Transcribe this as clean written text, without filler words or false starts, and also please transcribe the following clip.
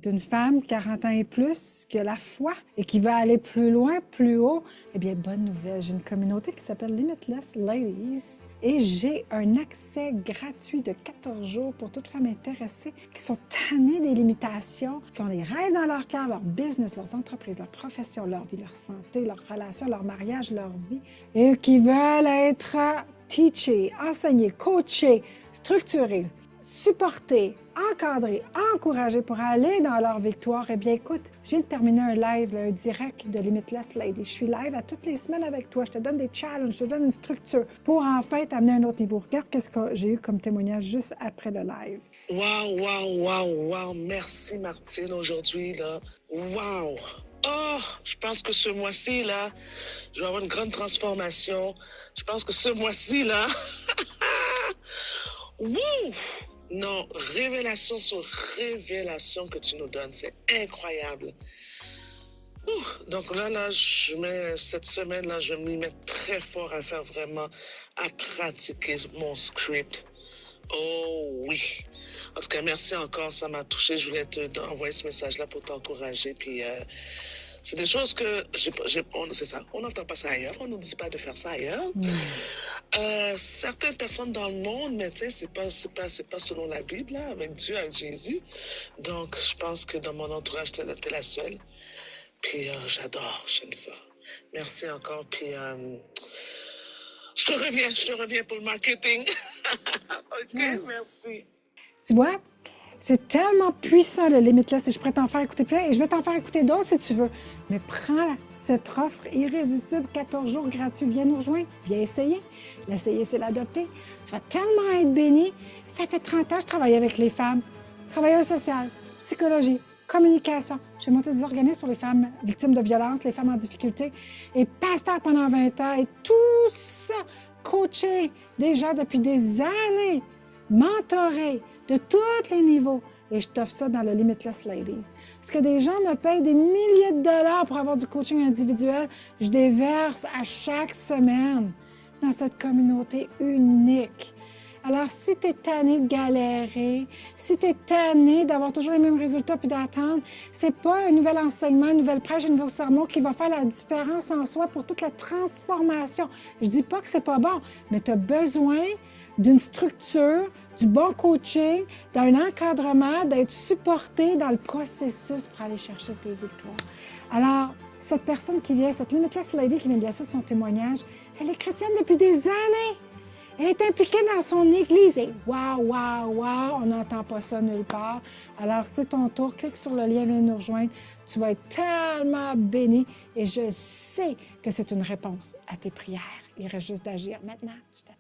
d'une femme 40 ans et plus qui a la foi et qui va aller plus loin, plus haut. Eh bien, bonne nouvelle, j'ai une communauté qui s'appelle Limitless Ladies et j'ai un accès gratuit de 14 jours pour toutes femmes intéressées qui sont tannées des limitations, qui ont les rêves dans leur cœur, leur business, leurs entreprises, leur profession, leur vie, leur santé, leurs relations, leur mariage, leur vie, et qui veulent être teachées, enseignées, coachées, structurées, supporter, encadrer, encourager pour aller dans leur victoire. Eh bien, écoute, je viens de terminer un live, un direct de Limitless Lady. Je suis live à toutes les semaines avec toi. Je te donne des challenges, je te donne une structure pour enfin t'amener à un autre niveau. Regarde qu'est-ce que j'ai eu comme témoignage juste après le live. Wow. Merci, Martine, aujourd'hui, là. Wow. Oh, je pense que ce mois-ci, là, je vais avoir une grande transformation. Je pense que ce mois-ci, là, wouh! Non, révélation sur révélation que tu nous donnes, c'est incroyable. Donc là, cette semaine-là, je m'y mets très fort à faire vraiment, à pratiquer mon script. Oh oui. En tout cas, merci encore, ça m'a touché. Je voulais envoyer ce message-là pour t'encourager. Puis c'est des choses que c'est ça. On n'entend pas ça ailleurs. On ne nous dit pas de faire ça ailleurs. Certaines personnes dans le monde, mais tu sais, c'est pas selon la Bible, là, avec Dieu, avec Jésus. Donc, je pense que dans mon entourage, t'es la seule. Puis j'aime ça. Merci encore. Puis je te reviens pour le marketing. OK, Yes. merci. Tu vois, c'est tellement puissant le Limitless et je pourrais t'en faire écouter plein et je vais t'en faire écouter d'autres si tu veux. Mais prends cette offre irrésistible, 14 jours gratuits. Viens nous rejoindre, viens essayer. L'essayer, c'est l'adopter. Tu vas tellement être béni. Ça fait 30 ans que je travaille avec les femmes, travailleuses sociales, psychologie, communication. J'ai monté des organismes pour les femmes victimes de violences, les femmes en difficulté et pasteur pendant 20 ans et tout ça, coaché déjà depuis des années, mentoré de tous les niveaux. Et je t'offre ça dans le Limitless Ladies. Parce que des gens me payent des milliers de dollars pour avoir du coaching individuel. Je déverse à chaque semaine dans cette communauté unique. Alors, si tu es tanné de galérer, si tu es tanné d'avoir toujours les mêmes résultats puis d'attendre, c'est pas un nouvel enseignement, une nouvelle prêche, un nouveau sermon qui va faire la différence en soi pour toute la transformation. Je dis pas que c'est pas bon, mais tu as besoin d'une structure, du bon coaching, d'un encadrement, d'être supporté dans le processus pour aller chercher tes victoires. Alors, cette personne qui vient, cette Limitless Lady qui vient de laisser son témoignage, elle est chrétienne depuis des années. Elle est impliquée dans son église et wow, on n'entend pas ça nulle part. Alors, c'est ton tour, clique sur le lien, viens nous rejoindre. Tu vas être tellement béni et je sais que c'est une réponse à tes prières. Il reste juste d'agir maintenant. Je t'attends.